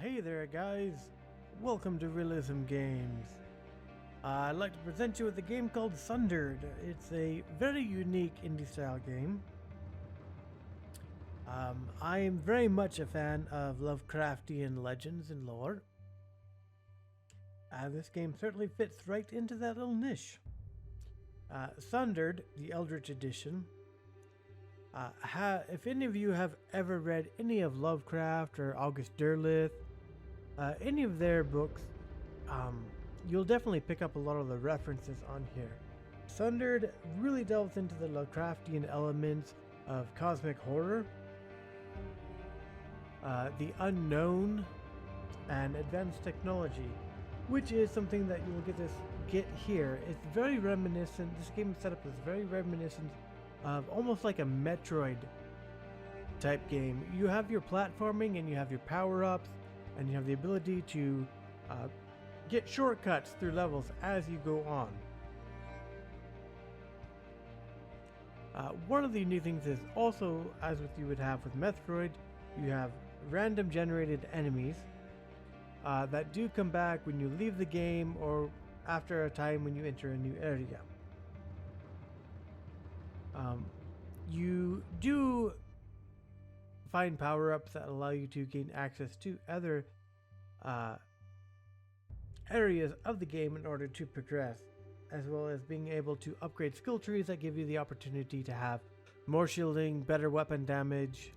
Hey there guys, welcome to Realism Games. I'd like to present you with a game called Sundered. It's a very unique indie style game. I am very much a fan of Lovecraftian legends and lore. This game certainly fits right into that little niche. Sundered, the Eldritch Edition. If any of you have ever read any of Lovecraft or August Derleth, any of their books, you'll definitely pick up a lot of the references on here. Sundered really delves into the Lovecraftian elements of cosmic horror, the unknown, and advanced technology, which is something that you will get here. It's very reminiscent. This game setup is very reminiscent of almost like a Metroid type game. You have your platforming and you have your power-ups and you have the ability to get shortcuts through levels as you go on. One of the unique things is also, as you would have with Metroid, you have random generated enemies that do come back when you leave the game or after a time when you enter a new area. You do find power-ups that allow you to gain access to other areas of the game in order to progress, as well as being able to upgrade skill trees that give you the opportunity to have more shielding, better weapon damage,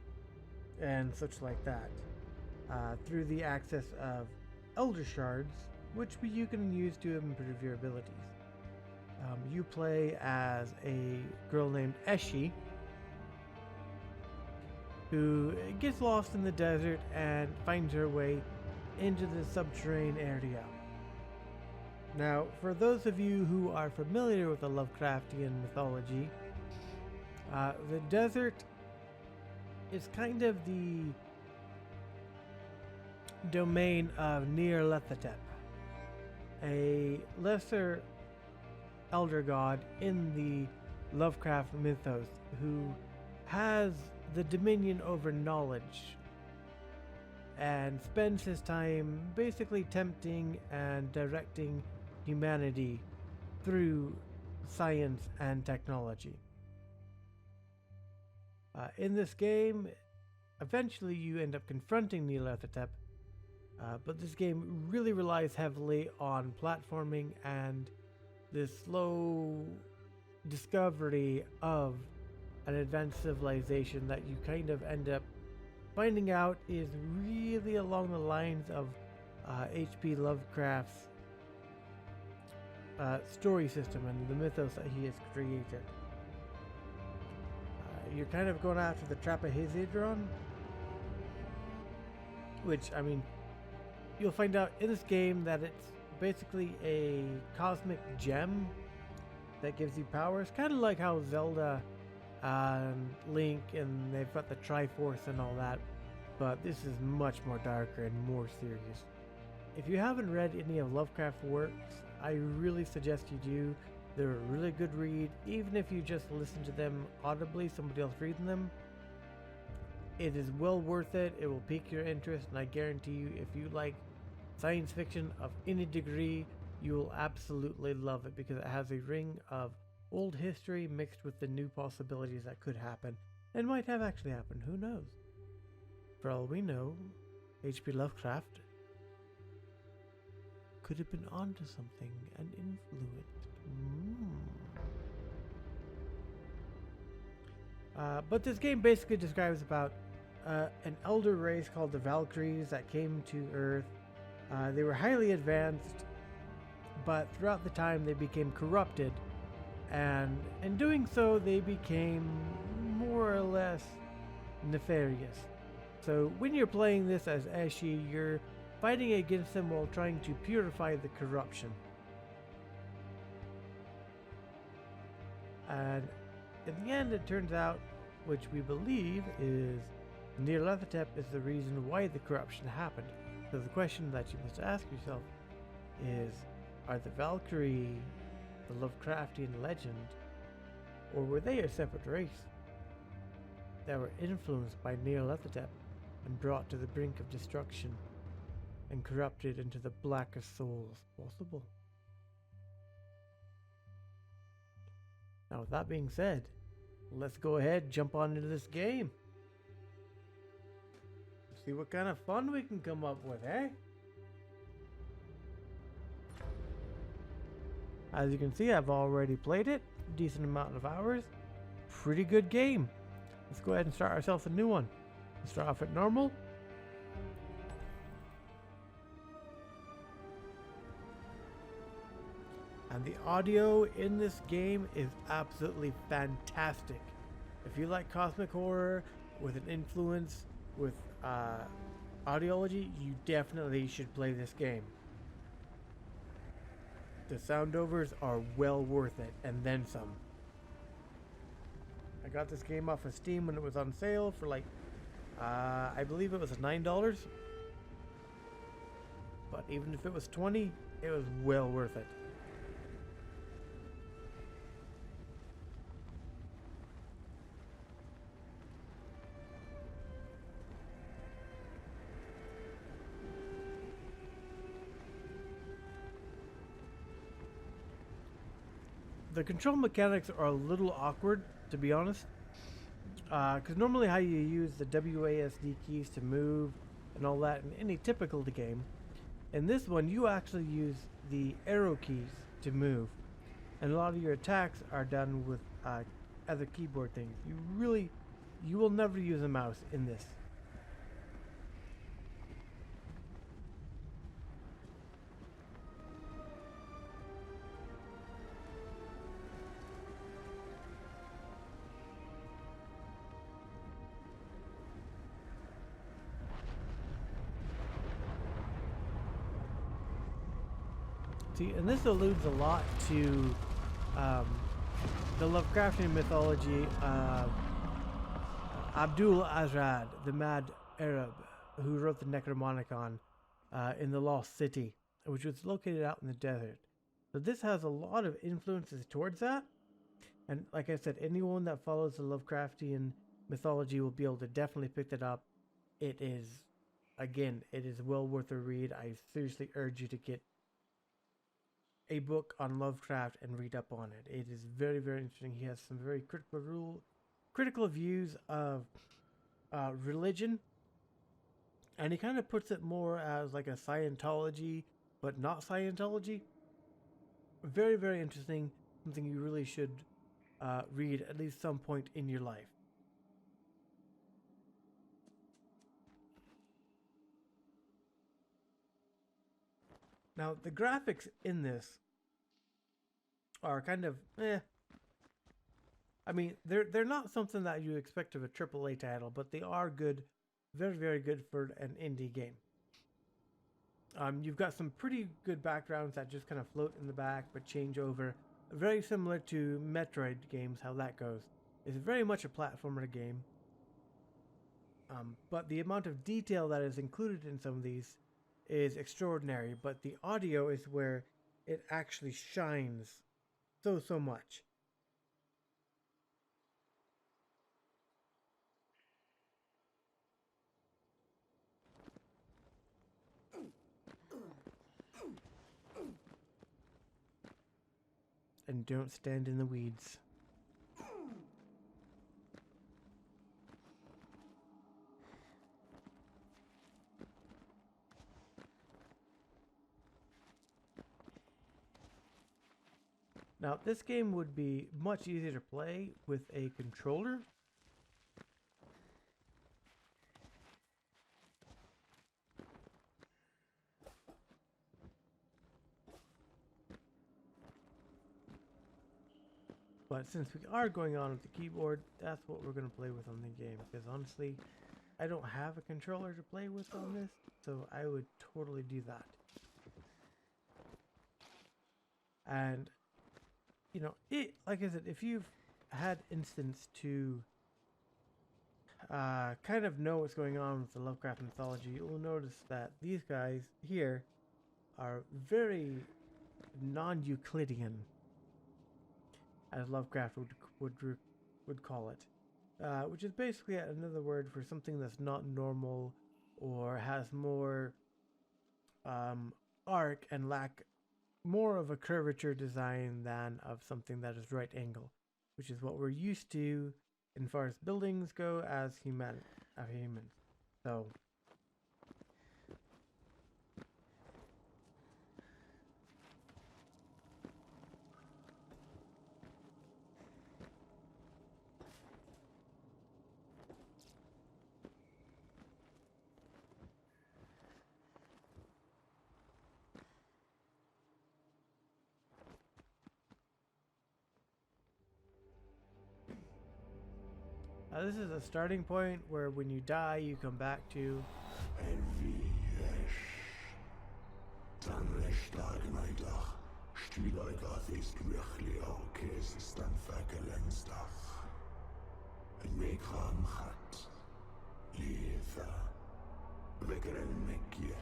and such like that, through the access of Elder Shards, which you can use to improve your abilities. You play as a girl named Eshi, who gets lost in the desert and finds her way into the subterranean area. Now, for those of you who are familiar with the Lovecraftian mythology, the desert is kind of the domain of Nyarlathotep, a lesser elder god in the Lovecraft mythos who has the dominion over knowledge and spends his time basically tempting and directing humanity through science and technology. In this game, eventually you end up confronting Nyarlathotep, but this game really relies heavily on platforming and this slow discovery of an advanced civilization that you kind of end up finding out is really along the lines of H.P. Lovecraft's story system and the mythos that he has created. You're kind of going after the Trapezohedron, which, I mean, you'll find out in this game that it's basically a cosmic gem that gives you powers, kind of like how Zelda and Link, and they've got the Triforce and all that, but this is much more darker and more serious. If you haven't read any of Lovecraft's works, I really suggest you do. They're a really good read, even if you just listen to them audibly, somebody else reading them. It is well worth it. It will pique your interest, and I guarantee you, if you like science fiction of any degree, you will absolutely love it, because it has a ring of old history mixed with the new possibilities that could happen and might have actually happened. Who knows? For all we know, H.P. Lovecraft could have been onto something and influenced. But this game basically describes about an elder race called the Valkyries that came to Earth. They were highly advanced, but throughout the time they became corrupted, and in doing so they became more or less nefarious. So when you're playing this as Eshi, you're fighting against them while trying to purify the corruption. And in the end, it turns out, which we believe is Nyarlathotep is the reason why the corruption happened. So the question that you must ask yourself is, are the Valkyrie the Lovecraftian legend, or were they a separate race that were influenced by Nyarlathotep and brought to the brink of destruction and corrupted into the blackest souls possible. Now, with that being said, let's go ahead, jump on into this game. See what kind of fun we can come up with, eh? As you can see, I've already played it, decent amount of hours. Pretty good game. Let's go ahead and start ourselves a new one. Let's start off at normal. And the audio in this game is absolutely fantastic. If you like cosmic horror with an influence with audiology, you definitely should play this game. The soundovers are well worth it, and then some. I got this game off of Steam when it was on sale for like, I believe it was $9. But even if it was $20, it was well worth it. The control mechanics are a little awkward, to be honest, because normally how you use the WASD keys to move and all that in any typical game, in this one you actually use the arrow keys to move, and a lot of your attacks are done with other keyboard things. You will never use a mouse in this. See, and this alludes a lot to the Lovecraftian mythology of Abdul Azrad, the mad Arab who wrote the Necromonicon in the Lost City, which was located out in the desert. So this has a lot of influences towards that. And like I said, anyone that follows the Lovecraftian mythology will be able to definitely pick that up. It is, again, it is well worth a read. I seriously urge you to get a book on Lovecraft and read up on it. It is very, very interesting. He has some very critical views of religion, and he kind of puts it more as like a Scientology, but not Scientology. Very, very interesting. Something you really should read at least some point in your life. Now, the graphics in this are kind of I mean, they're not something that you expect of a AAA title, but they are good, very, very good for an indie game. You've got some pretty good backgrounds that just kind of float in the back but change over. Very similar to Metroid games, how that goes. It's very much a platformer game. But the amount of detail that is included in some of these is extraordinary, but the audio is where it actually shines so much. And don't stand in the weeds. Now, this game would be much easier to play with a controller. But since we are going on with the keyboard, that's what we're going to play with on the game. Because honestly, I don't have a controller to play with on this, so I would totally do that. And you know, like I said, if you've had instance to kind of know what's going on with the Lovecraft mythology, you will notice that these guys here are very non-Euclidean, as Lovecraft would call it, which is basically another word for something that's not normal or has more arc and lack more of a curvature design than of something that is right angle, which is what we're used to in far as buildings go as humans. So this is a starting point where when you die, you come back to.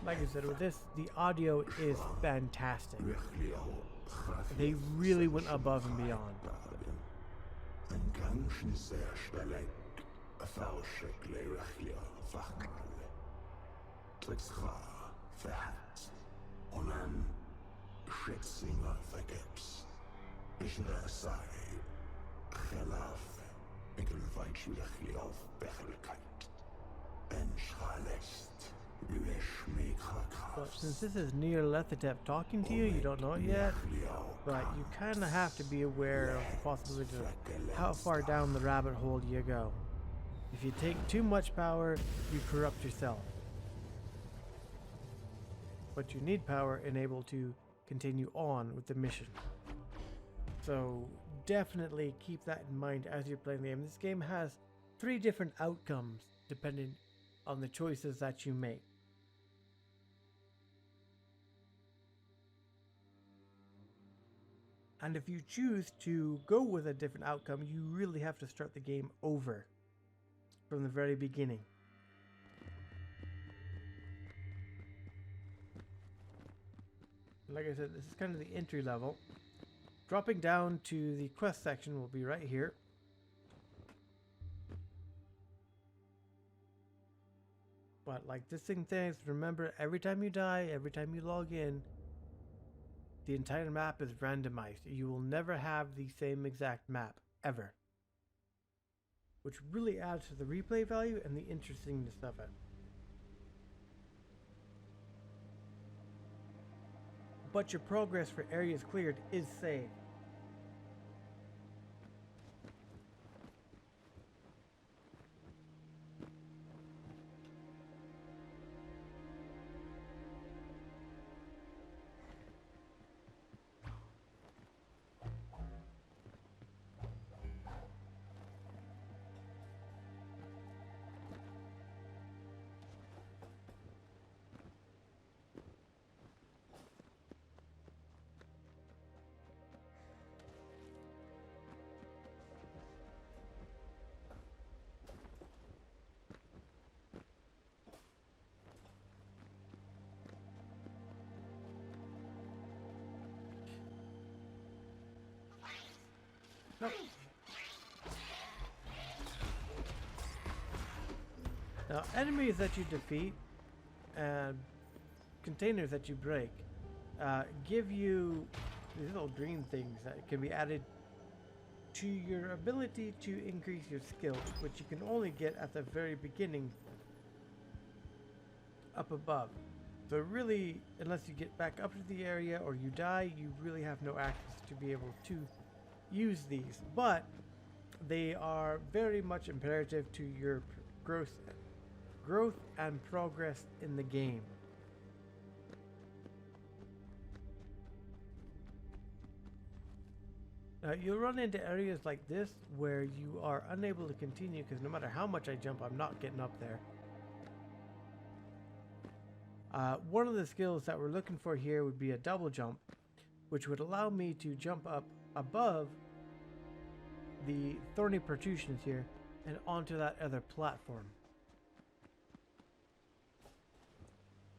Like I said, with this, the audio is fantastic. They really went above and beyond. But since this is near Lethitep talking to you, you don't know it yet, but you kind of have to be aware of the possibility of how far down the rabbit hole you go. If you take too much power, you corrupt yourself. But you need power and able to continue on with the mission. So definitely keep that in mind as you're playing the game. This game has 3 different outcomes depending on the choices that you make. And if you choose to go with a different outcome, you really have to start the game over from the very beginning. Like I said, this is kind of the entry level. Dropping down to the quest section will be right here. But like this thing says, remember every time you die, every time you log in, the entire map is randomized. You will never have the same exact map, ever. Which really adds to the replay value and the interestingness of it. But your progress for areas cleared is saved. Nope. Now, enemies that you defeat and containers that you break give you these little green things that can be added to your ability to increase your skills, which you can only get at the very beginning up above. So really, unless you get back up to the area or you die, you really have no access to be able to use these, but they are very much imperative to your growth and progress in the game. Now you'll run into areas like this where you are unable to continue because no matter how much I jump, I'm not getting up there. One of the skills that we're looking for here would be a double jump, which would allow me to jump up above the thorny protrusions here and onto that other platform,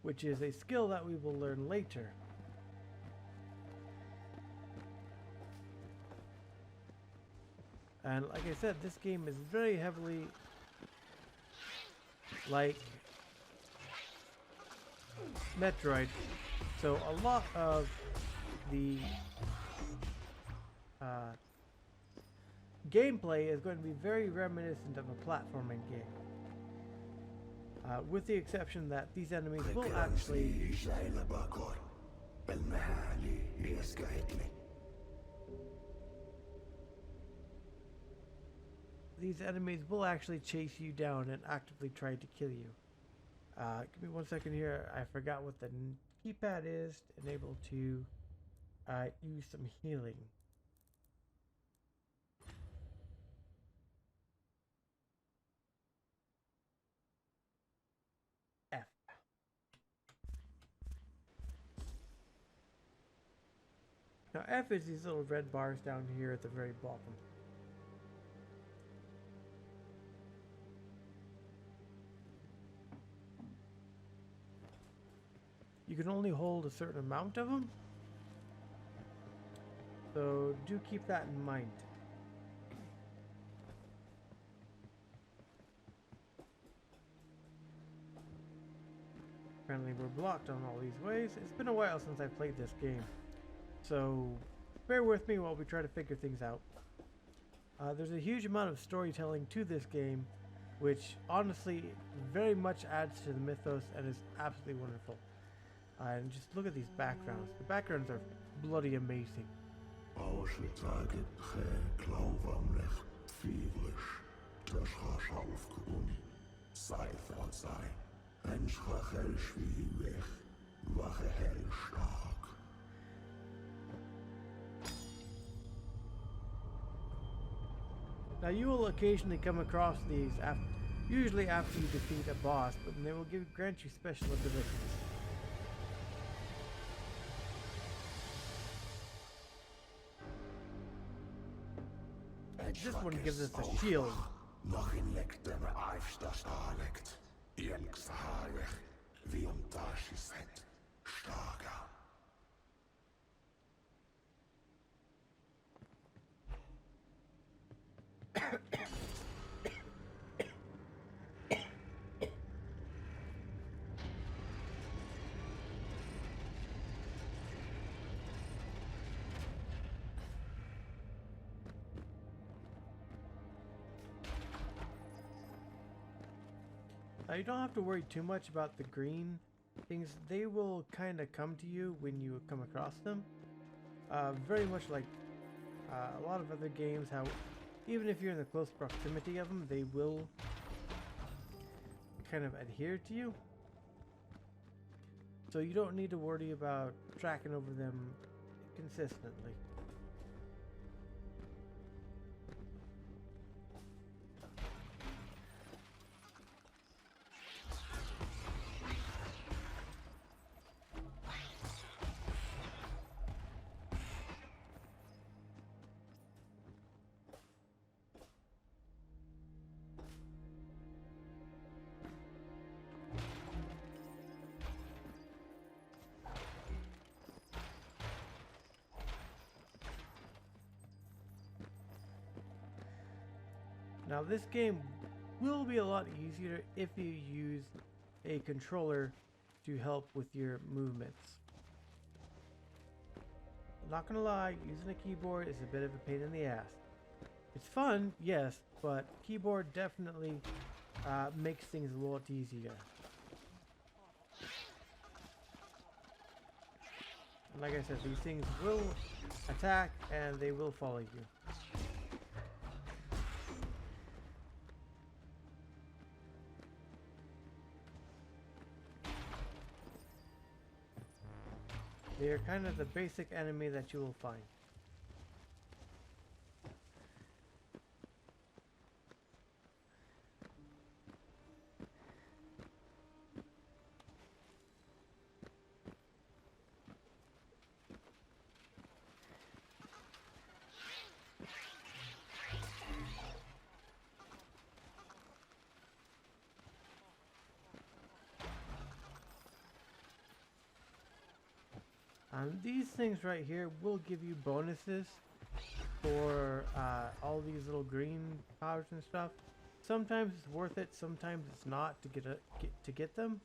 which is a skill that we will learn later. And like I said, this game is very heavily like Metroid. So a lot of the gameplay is going to be very reminiscent of a platforming game. With the exception that these enemies will actually... These enemies will actually chase you down and actively try to kill you. Give me 1 second here. I forgot what the keypad is to enable to use some healing. F. Now F is these little red bars down here at the very bottom. You can only hold a certain amount of them, so do keep that in mind. Apparently we're blocked on all these ways. It's been a while since I played this game, so bear with me while we try to figure things out. There's a huge amount of storytelling to this game, which honestly very much adds to the mythos and is absolutely wonderful. And just look at these backgrounds. The backgrounds are bloody amazing. Now you will occasionally come across these, usually after you defeat a boss, but they will grant you special abilities. This one gives us a shield. Now you don't have to worry too much about the green things. They will kind of come to you when you come across them. Very much like a lot of other games, how even if you're in the close proximity of them, they will kind of adhere to you. So you don't need to worry about tracking over them consistently. Now this game will be a lot easier if you use a controller to help with your movements. I'm not gonna lie, using a keyboard is a bit of a pain in the ass. It's fun, yes, but keyboard definitely makes things a lot easier. And like I said, these things will attack and they will follow you. They are kind of the basic enemy that you will find. And these things right here will give you bonuses for all these little green powers and stuff. Sometimes it's worth it, sometimes it's not to get them.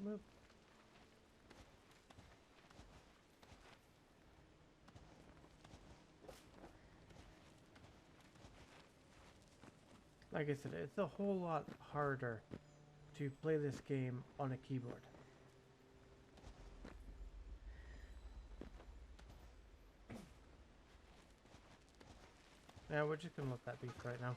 Move. Like I said, it's a whole lot harder to play this game on a keyboard. Yeah, we're just gonna let that be for right now.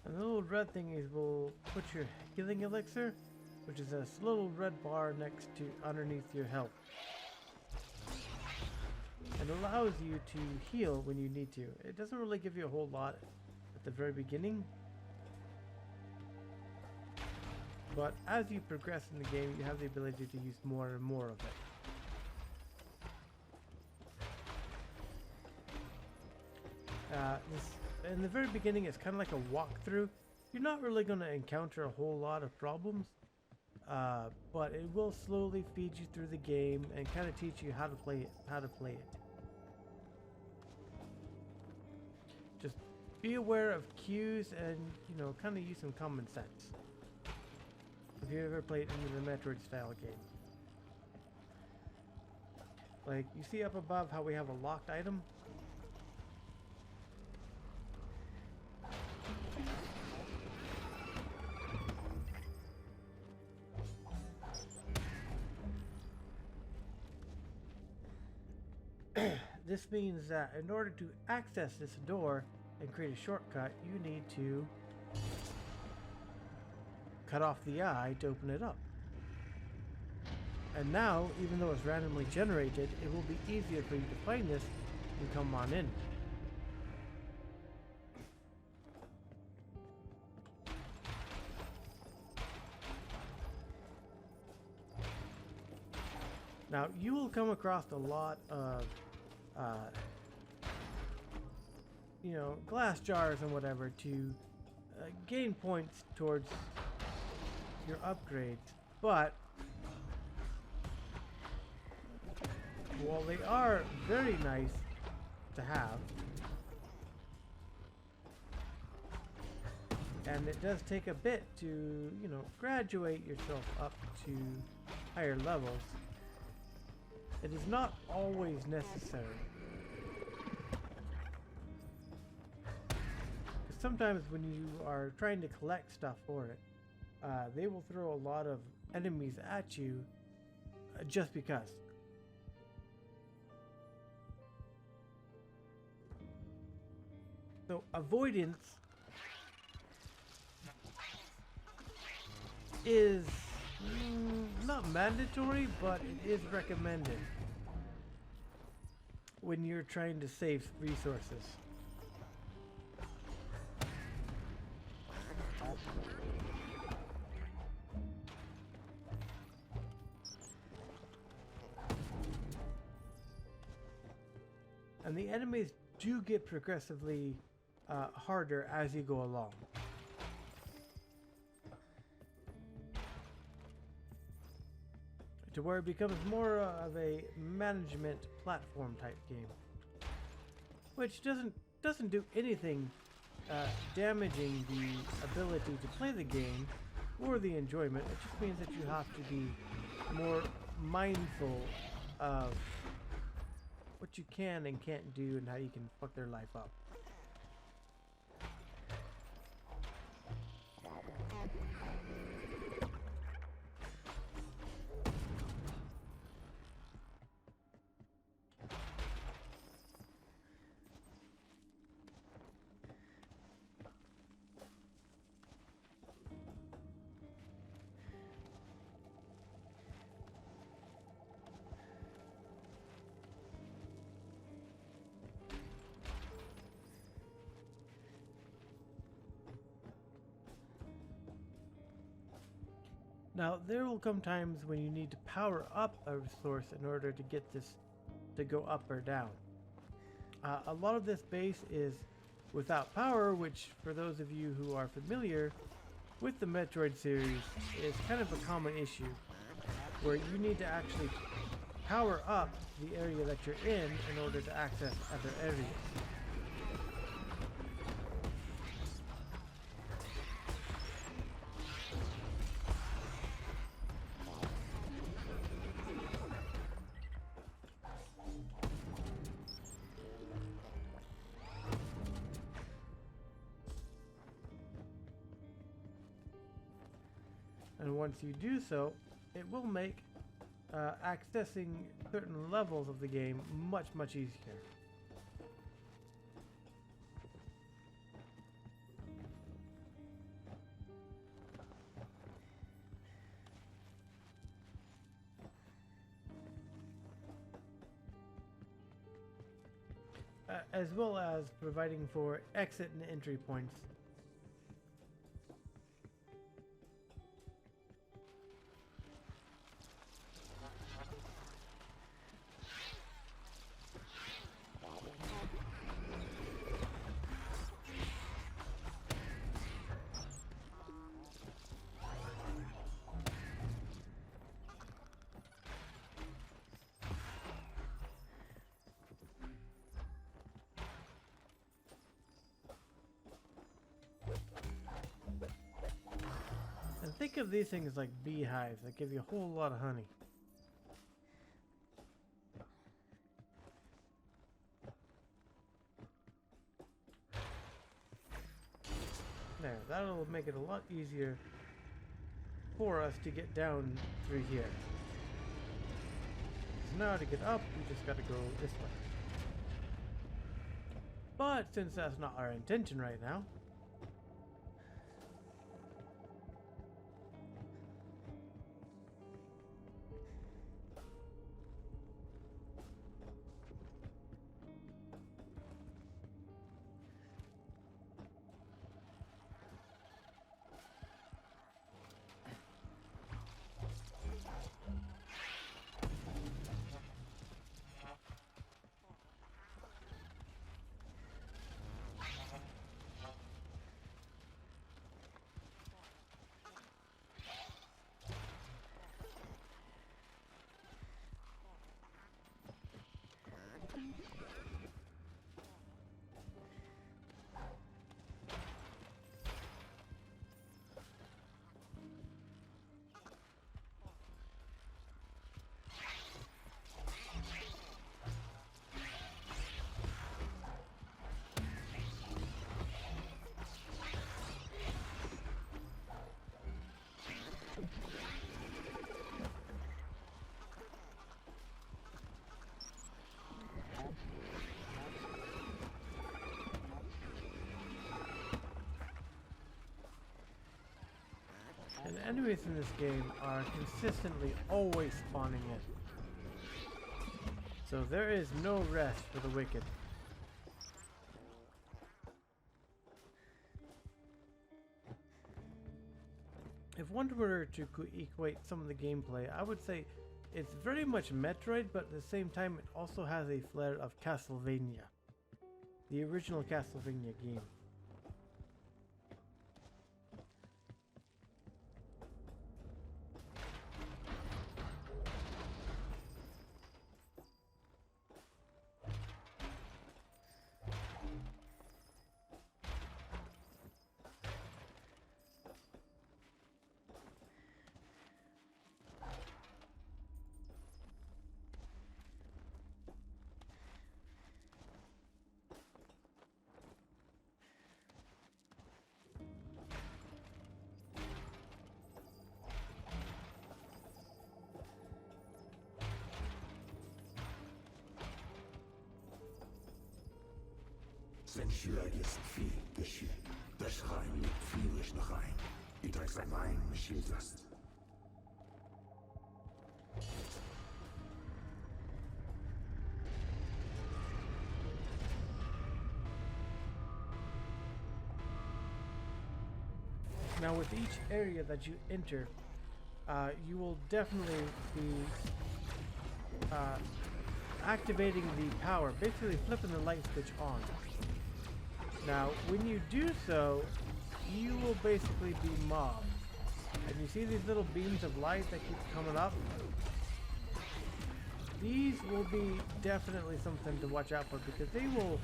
And the little red thingies will put your healing elixir, which is a little red bar next to underneath your health. It allows you to heal when you need to. It doesn't really give you a whole lot at the very beginning, but as you progress in the game, you have the ability to use more and more of it. In the very beginning, it's kind of like a walkthrough. You're not really going to encounter a whole lot of problems, but it will slowly feed you through the game and kind of teach you how to play it. Just be aware of cues and, you know, kind of use some common sense. If you ever played any of the Metroid style games. Like, you see up above how we have a locked item? This means that in order to access this door and create a shortcut, you need to cut off the eye to open it up. And now, even though it's randomly generated, it will be easier for you to find this and come on in. Now, you will come across a lot of you know, glass jars and whatever to gain points towards your upgrades, but while they are very nice to have, and it does take a bit to, you know, graduate yourself up to higher levels, it is not always necessary. Sometimes when you are trying to collect stuff for it, they will throw a lot of enemies at you just because. So avoidance is not mandatory, but it is recommended when you're trying to save resources. And the enemies do get progressively harder as you go along. To where it becomes more of a management platform type game, which doesn't do anything damaging the ability to play the game or the enjoyment. It just means that you have to be more mindful of what you can and can't do and how you can fuck their life up. Now, there will come times when you need to power up a resource in order to get this to go up or down. A lot of this base is without power, which for those of you who are familiar with the Metroid series is kind of a common issue, where you need to actually power up the area that you're in order to access other areas. And once you do so, it will make accessing certain levels of the game much easier. As well as providing for exit and entry points. And think of these things like beehives that give you a whole lot of honey. There, that'll make it a lot easier for us to get down through here. So now to get up, we just gotta go this way. But since that's not our intention right now, and enemies in this game are consistently always spawning in. So there is no rest for the wicked. If one were to equate some of the gameplay, I would say it's very much Metroid, but at the same time it also has a flair of Castlevania, the original Castlevania game. Sensualisk fi issue. The shrine ligt feverish nog ein. It drinks like wine, Michiel dust. Now with each area that you enter, you will definitely be activating the power, basically flipping the light switch on. Now, when you do so, you will basically be mobbed. And you see these little beams of light that keep coming up? These will be definitely something to watch out for, because they will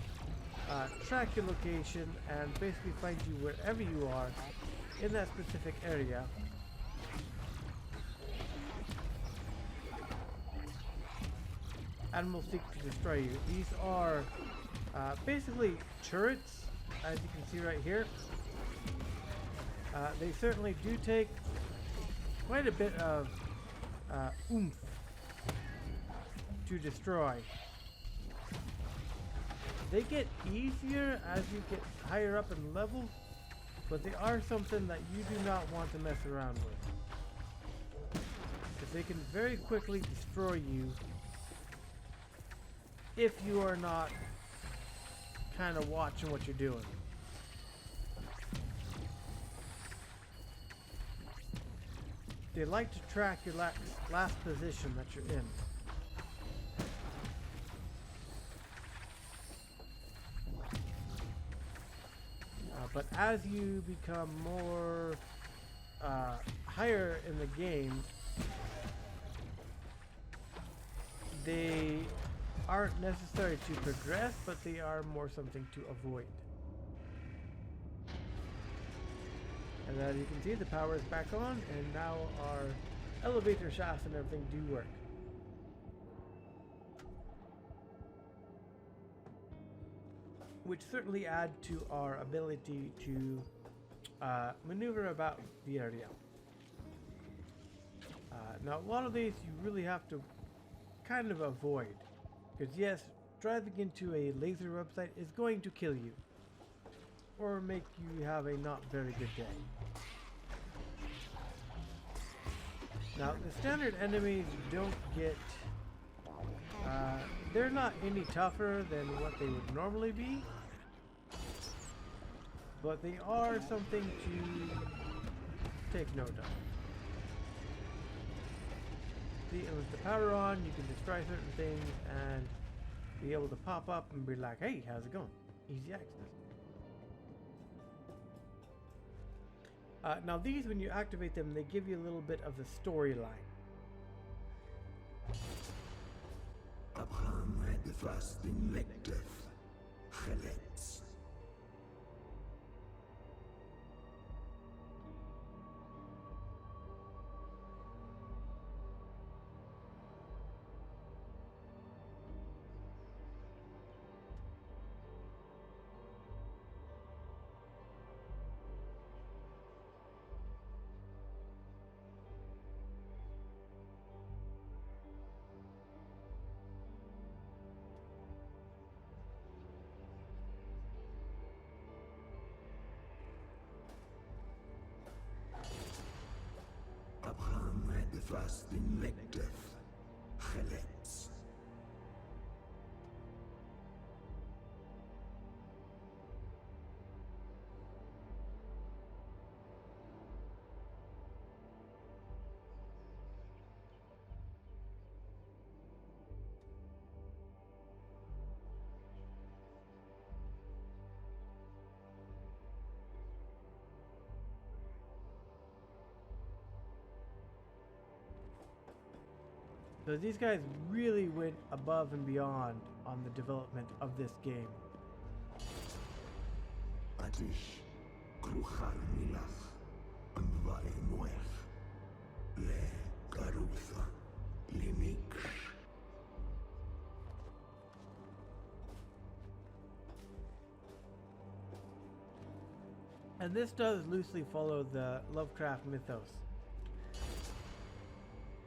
track your location and basically find you wherever you are in that specific area. And will seek to destroy you. These are basically turrets, as you can see right here. They certainly do take quite a bit of oomph to destroy. They get easier as you get higher up in level, but they are something that you do not want to mess around with, because they can very quickly destroy you if you are not kind of watching what you're doing. They like to track your last position that you're in. But as you become more higher in the game, they aren't necessary to progress, but they are more something to avoid. And as you can see, the power is back on, and now our elevator shafts and everything do work. Which certainly add to our ability to maneuver about the area. Now, a lot of these you really have to kind of avoid, because yes, driving into a laser website is going to kill you or make you have a not very good day. Now, the standard enemies don't get they're not any tougher than what they would normally be, but they are something to take note of. See, and with the power on, you can destroy certain things and be able to pop up and be like, hey, how's it going? Easy access. Now these, when you activate them, they give you a little bit of the storyline. Abraham had vast been lective, gelets. Abraham had vast been lective, gelets. So these guys really went above and beyond on the development of this game. Atish, kruchal milach, amvale moech, le garutha, limik. And this does loosely follow the Lovecraft mythos.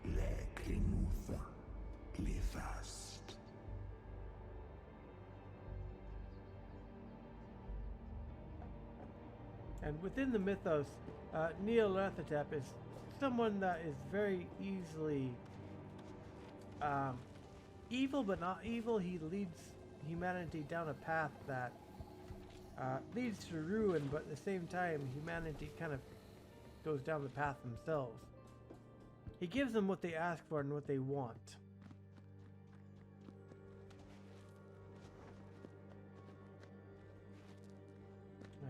Le crinutha, le fast. And within the mythos, Nyarlathotep is someone that is very easily evil, but not evil. He leads humanity down a path that leads to ruin, but at the same time, humanity kind of goes down the path themselves. He gives them what they ask for and what they want.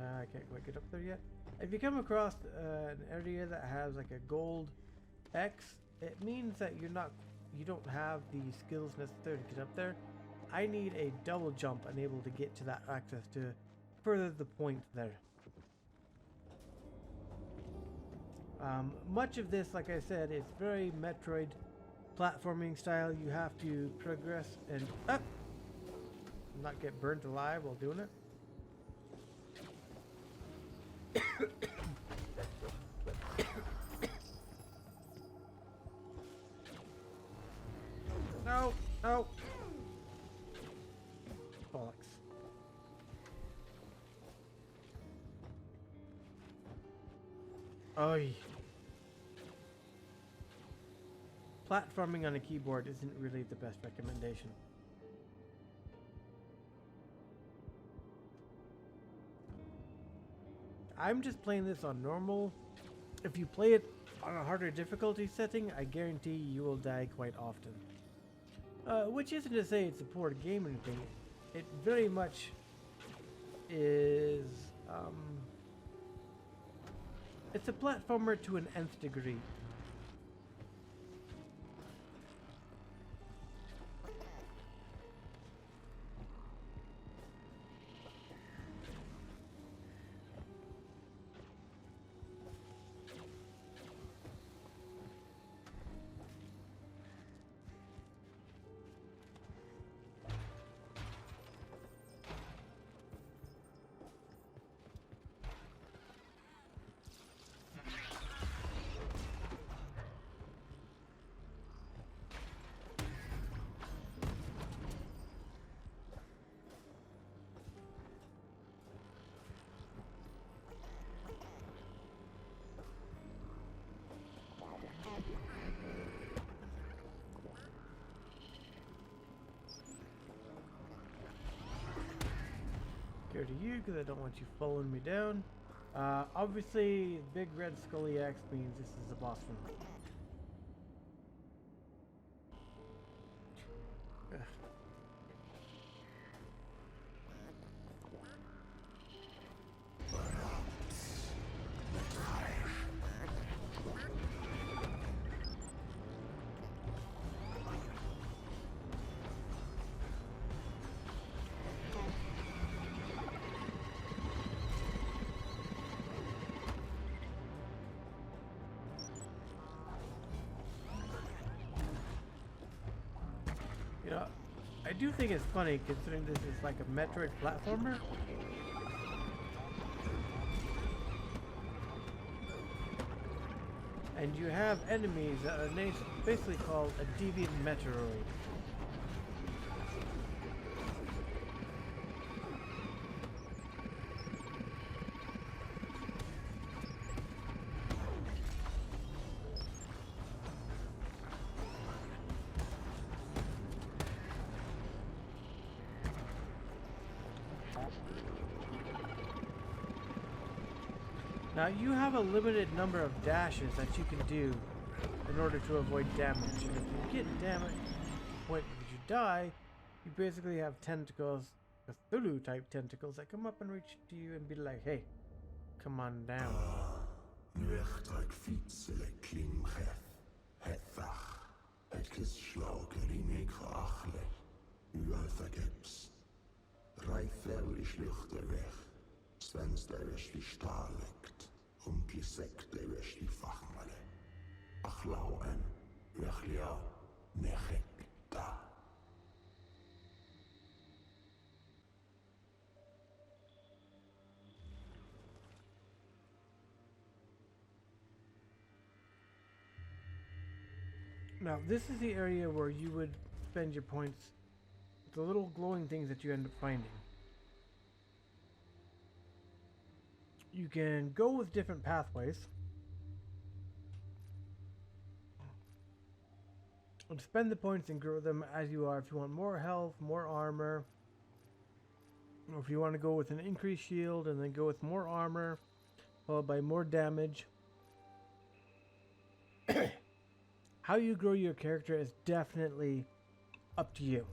I can't quite get up there yet. If you come across an area that has like a gold X, it means that you don't have the skills necessary to get up there. I need a double jump unable to get to that access to further the point there. Much of this, like I said, is very Metroid platforming style. You have to progress and not get burnt alive while doing it. No, no. Bollocks. Oy. Platforming on a keyboard isn't really the best recommendation. I'm just playing this on normal. If you play it on a harder difficulty setting, I guarantee you will die quite often. Which isn't to say it's a poor game or anything. It very much is, it's a platformer to an nth degree. Go to you because I don't want you following me down. Obviously, big red scully axe means this is the boss room. You know, I do think it's funny considering this is like a Metroid platformer. And you have enemies that are basically called a deviant Metroid. Now you have a limited number of dashes that you can do in order to avoid damage. And if you get damage, point that you die, you basically have tentacles, Cthulhu type tentacles that come up and reach to you and be like, hey, come on down. Now, this is the area where you would spend your points, the little glowing things that you end up finding. You can go with different pathways and spend the points and grow them as you are. If you want more health, more armor, or if you want to go with an increased shield and then go with more armor followed by more damage. How you grow your character is definitely up to you.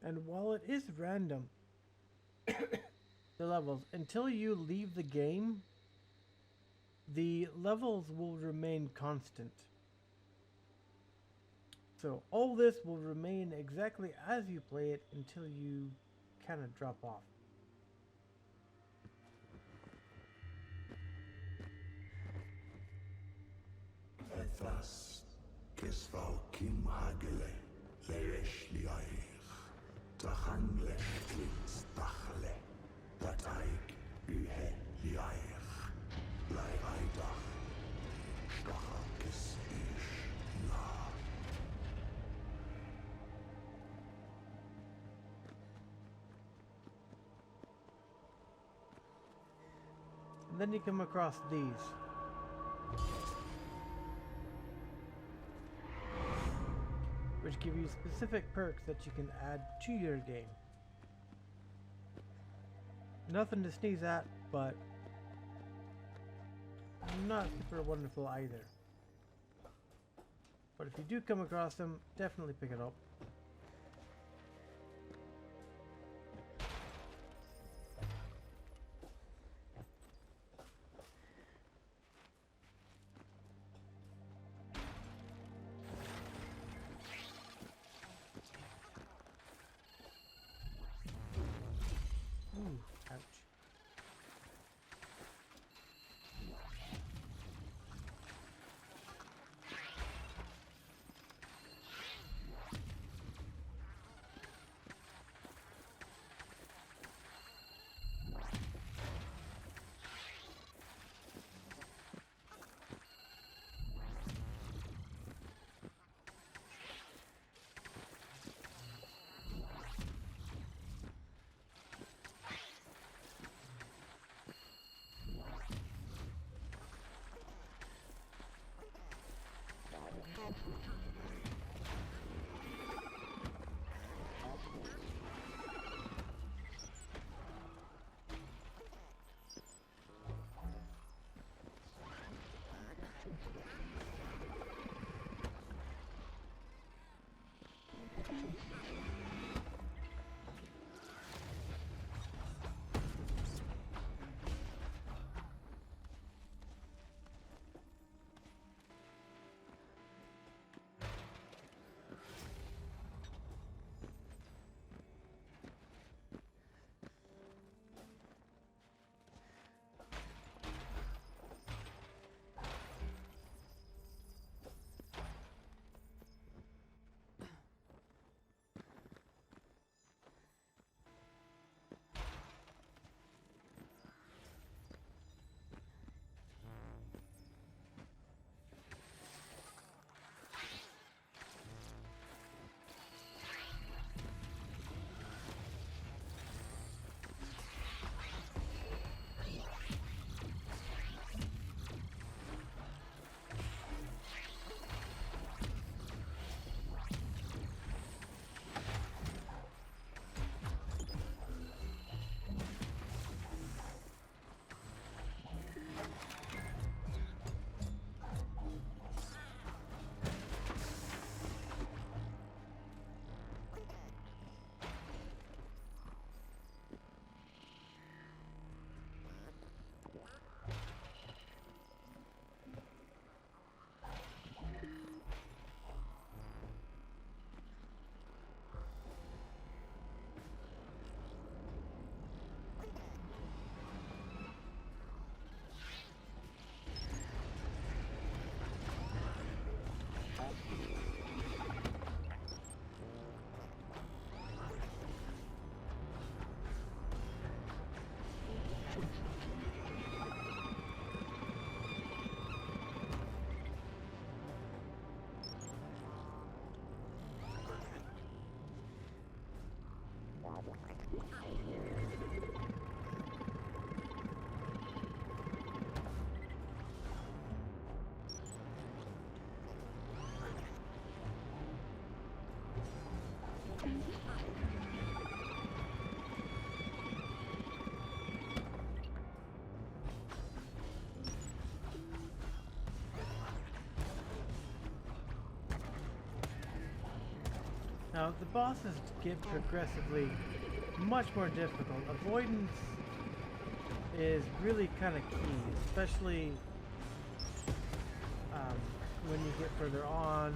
And while it is random, the levels, until you leave the game, the levels will remain constant. So all this will remain exactly as you play it until you kind of drop off. Ethas, Kisval Kim Hagele, Leish Liaich, Tahangle Twins Dachle, Dataik Uhe Liaich, Lai Aidach, Stachakis Ish La. And then you come across these. Which give you specific perks that you can add to your game. Nothing to sneeze at, but not super wonderful either. But if you do come across them, definitely pick it up. Ooh, ouch. Now, the bosses get progressively much more difficult. Avoidance is really kind of key, especially when you get further on.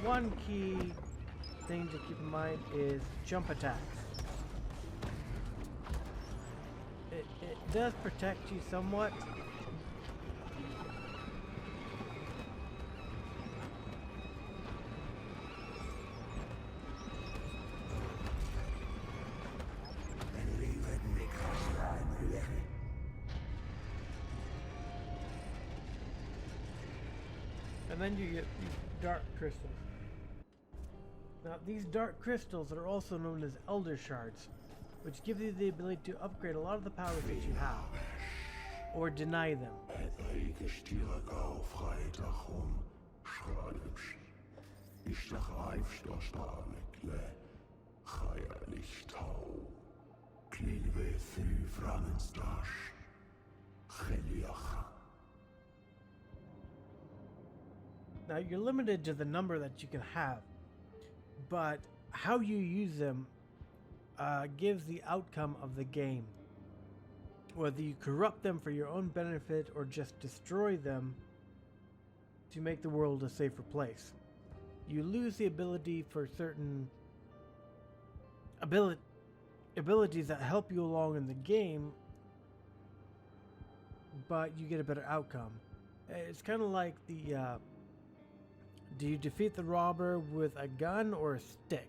One key thing to keep in mind is jump attacks. It does protect you somewhat. And then you get these dark crystals. Now, these dark crystals are also known as Elder Shards, which give you the ability to upgrade a lot of the powers that you have, or deny them. Now, you're limited to the number that you can have, but how you use them gives the outcome of the game. Whether you corrupt them for your own benefit or just destroy them to make the world a safer place. You lose the ability for certain abilities that help you along in the game, but you get a better outcome. It's kind of like the do you defeat the robber with a gun or a stick?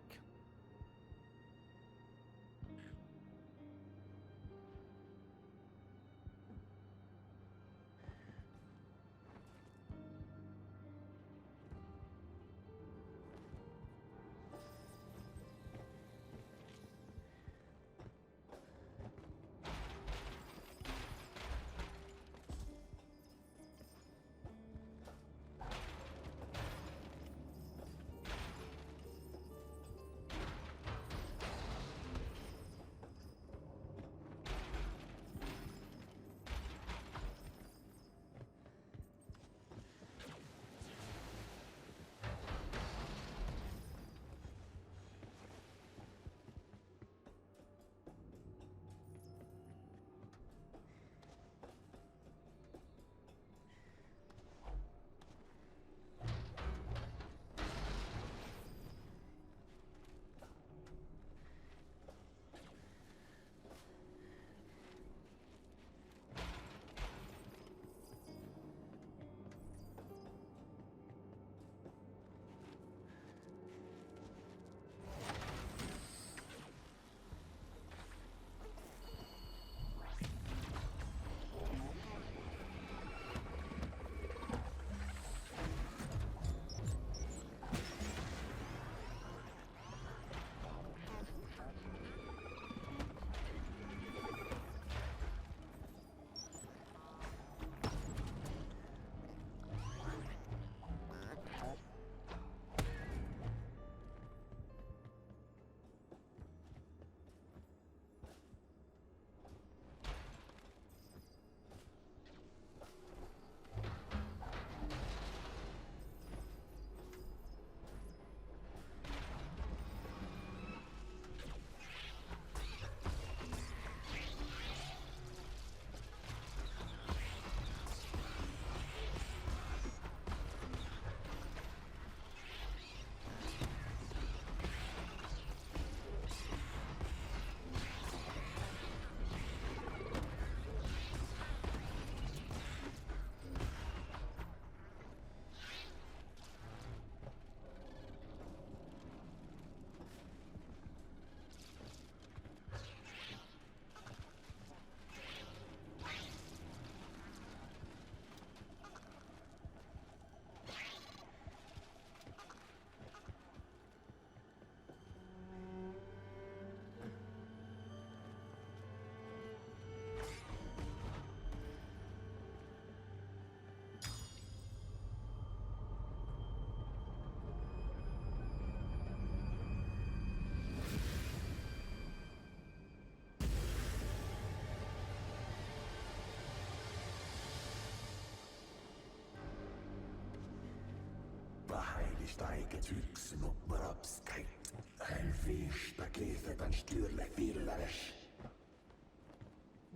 heiligste eget hugsen oppar oppskrytt. En fyrsta kefet han styrleg firlares.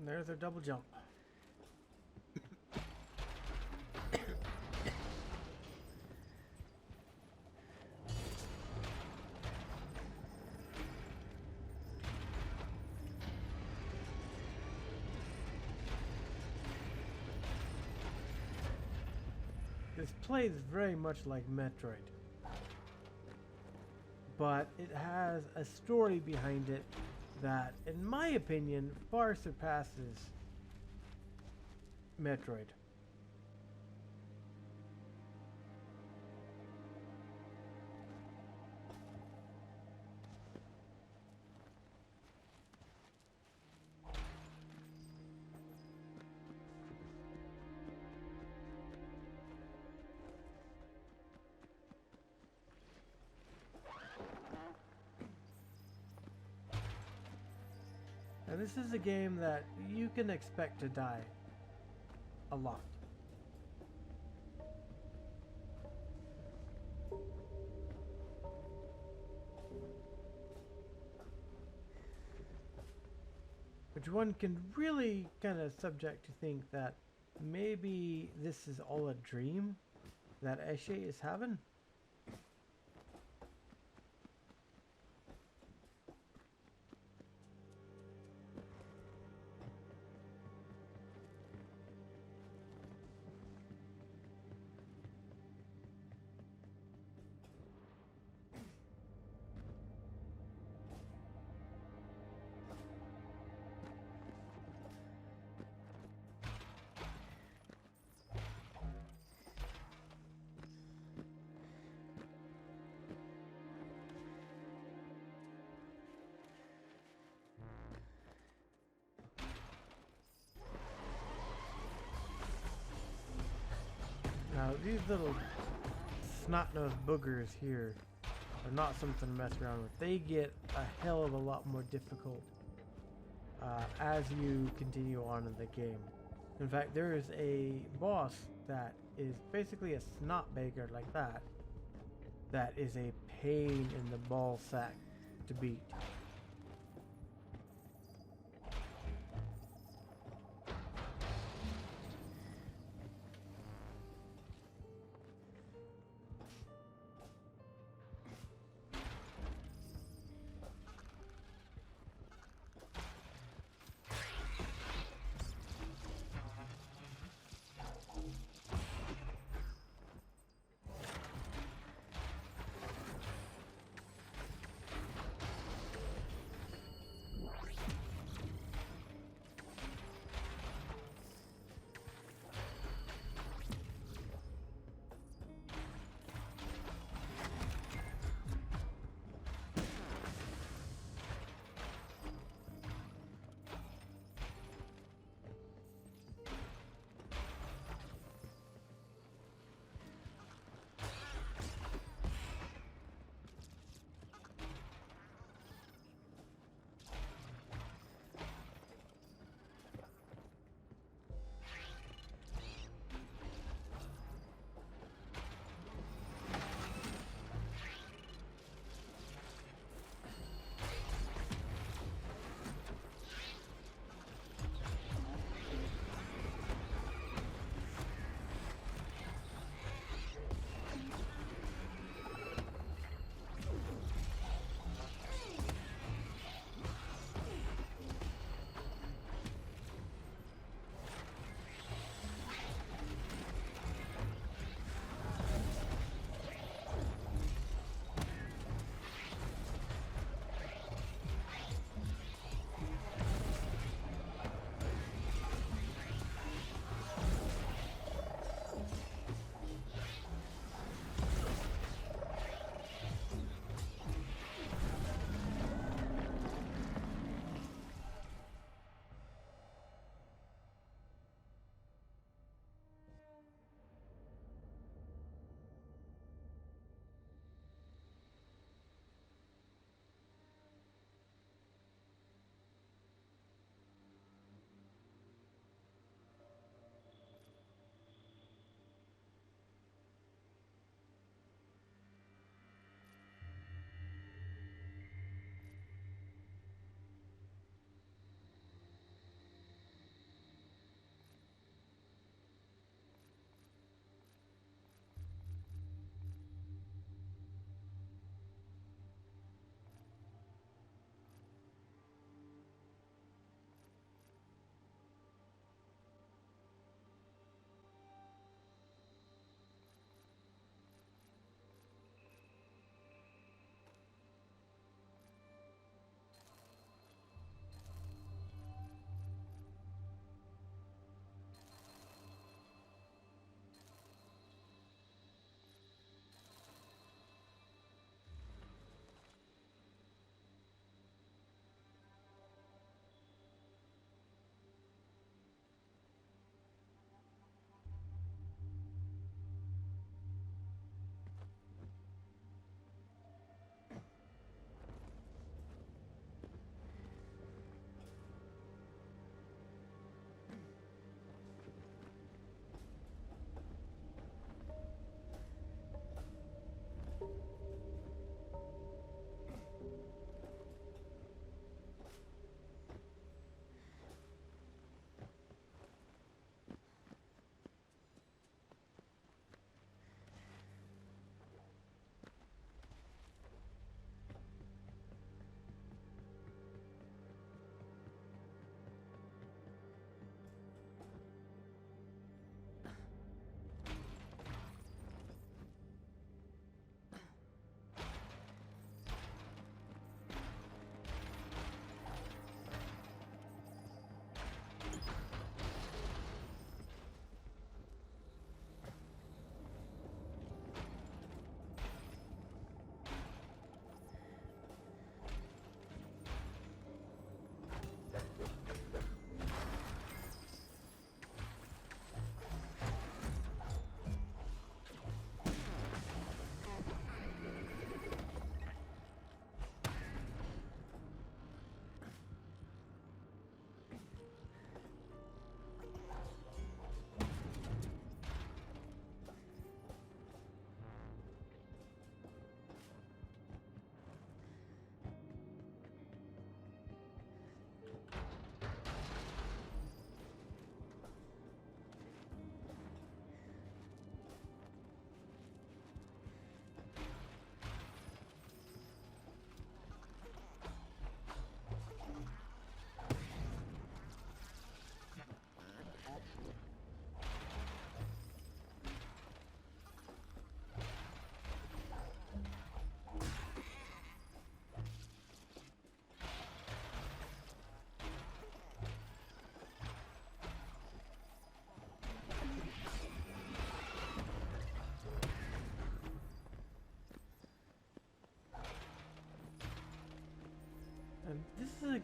There's our double jump. This plays very much like Metroid, but it has a story behind it that, in my opinion, far surpasses Metroid. And this is a game that you can expect to die a lot. Which one can really kind of subject to think that maybe this is all a dream that Eshe is having. Now, these little snot-nosed boogers here are not something to mess around with. They get a hell of a lot more difficult as you continue on in the game. In fact, there is a boss that is basically a snot bagger like that. That is a pain in the ball sack to beat.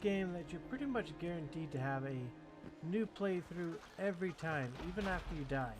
game that you're pretty much guaranteed to have a new playthrough every time, even after you die.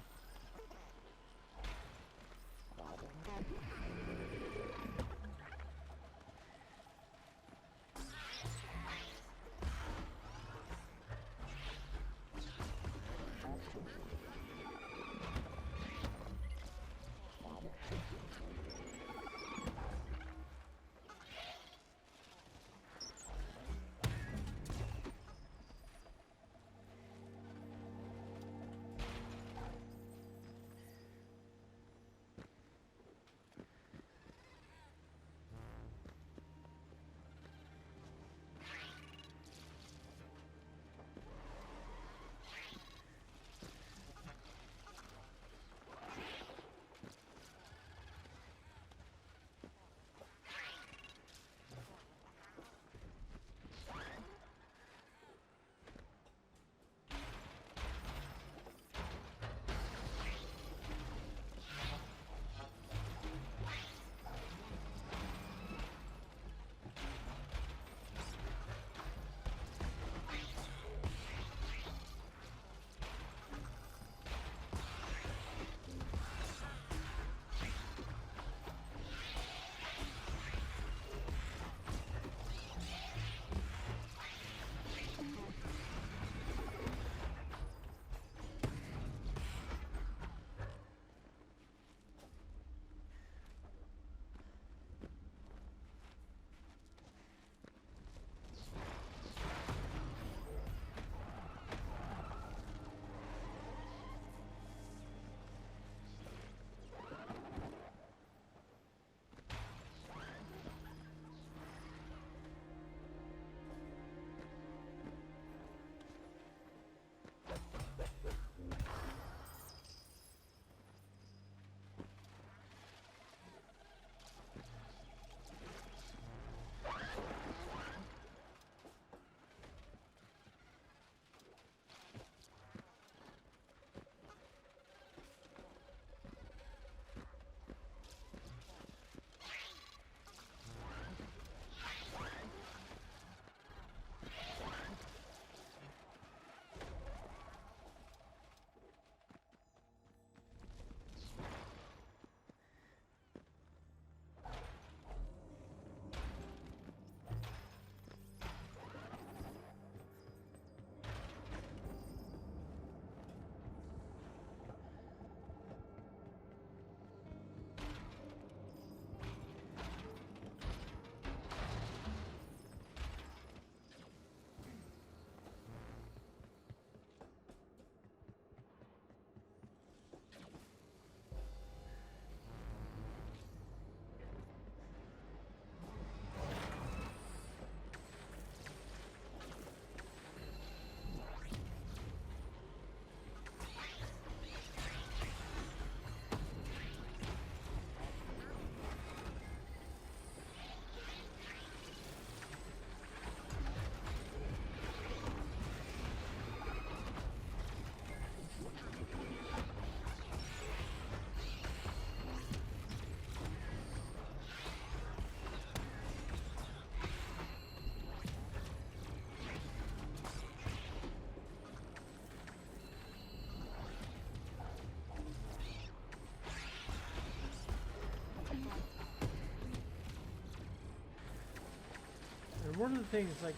And one of the things, like,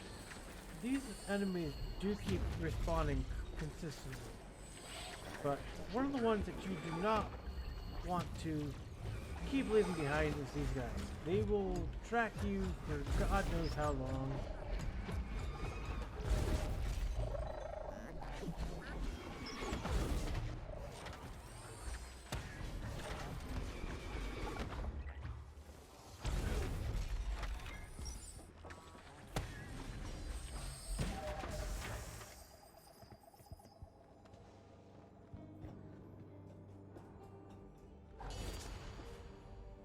these enemies do keep respawning consistently. But one of the ones that you do not want to keep leaving behind is these guys. They will track you for God knows how long.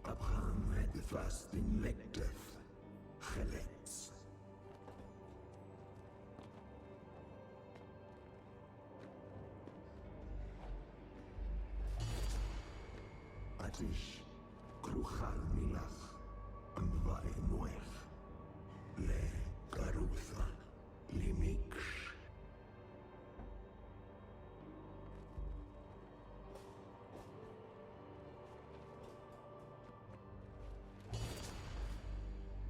Abraham had vast in Macduff, Gelets. Atish, Kruchal Milach, Ambai Moech, Le Garutha. Limix.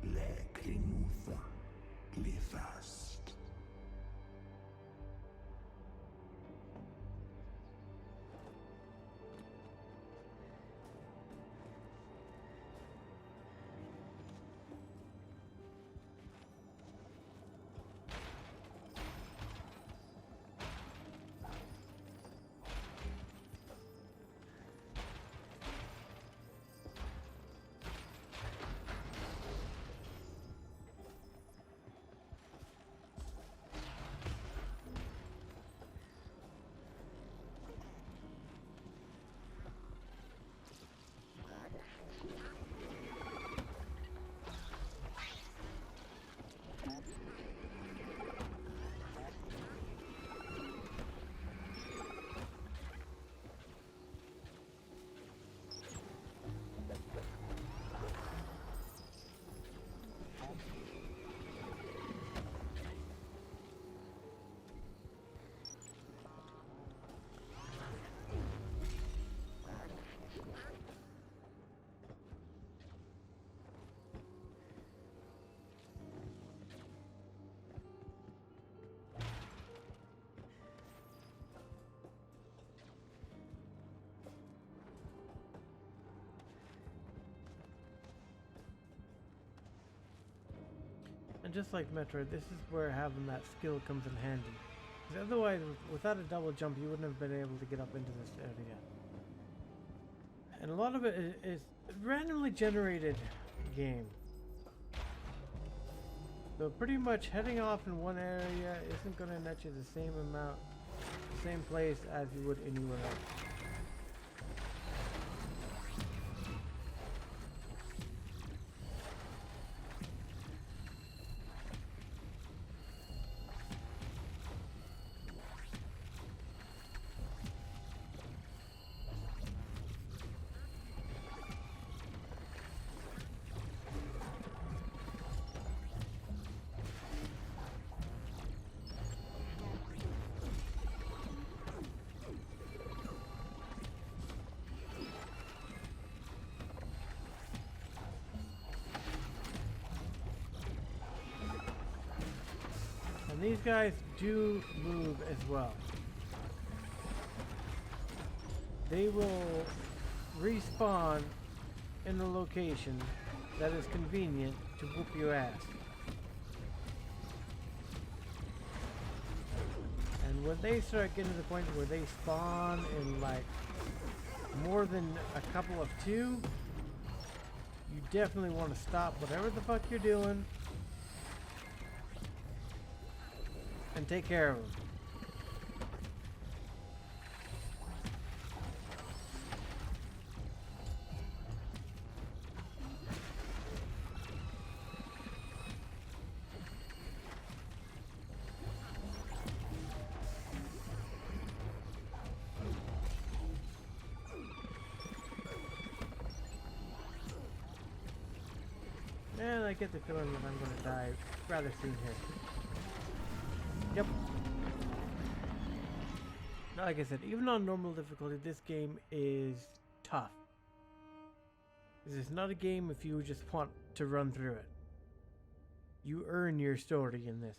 Leklinufa. Lithast. And just like Metroid, this is where having that skill comes in handy. Because otherwise, without a double jump, you wouldn't have been able to get up into this area. And a lot of it is randomly generated game. So pretty much heading off in one area isn't going to net you the same amount, same place as you would anywhere else. And these guys do move as well. They will respawn in a location that is convenient to whoop your ass. And when they start getting to the point where they spawn in like more than a couple of two, you definitely want to stop whatever the fuck you're doing and take care of them. And I get the feeling that I'm going to die rather soon here. Yep. Like I said, even on normal difficulty, this game is tough. This is not a game if you just want to run through it. You earn your story in this.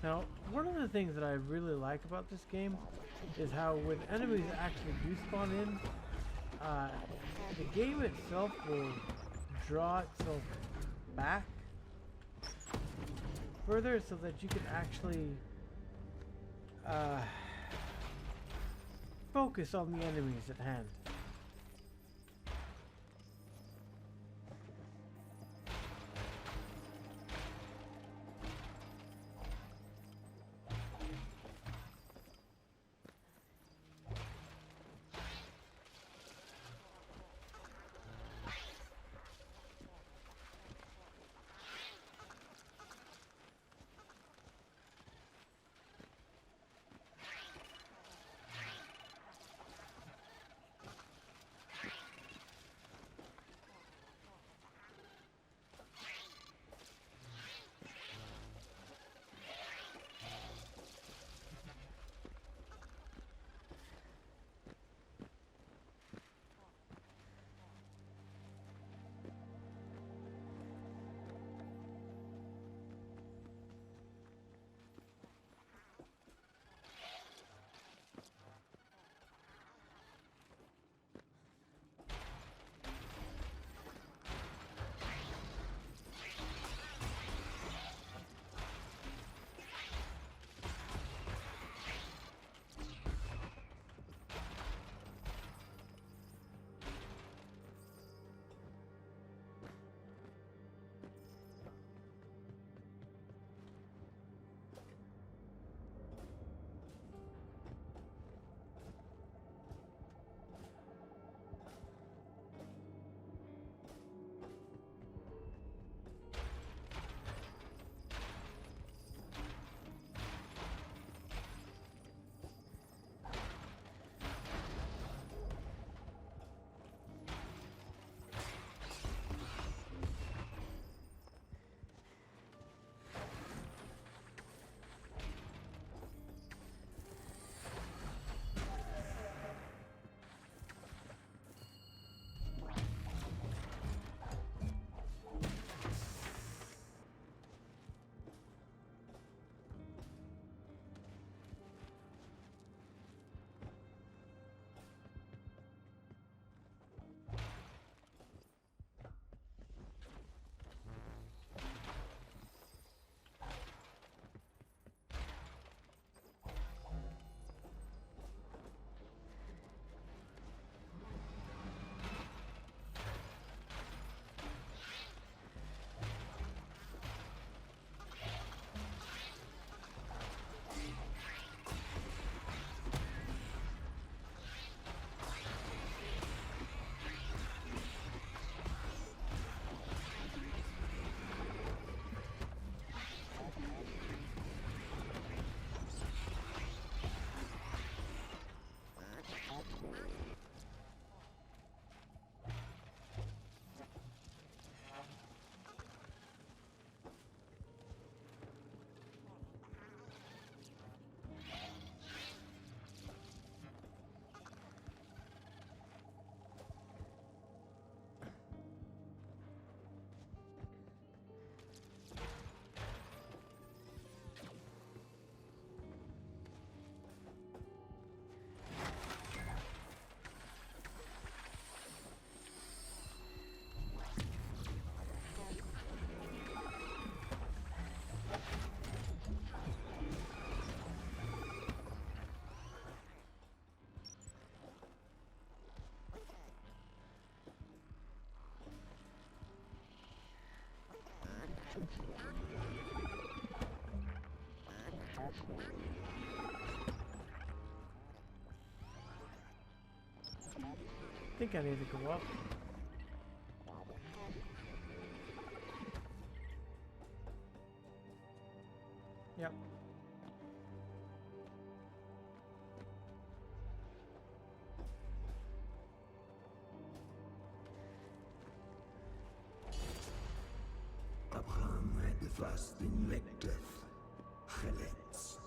Now, one of the things that I really like about this game is how when enemies actually do spawn in, the game itself will draw itself back further so that you can actually focus on the enemies at hand. I think I need to go up. Yep. Abraham had vast been lective. Gelets.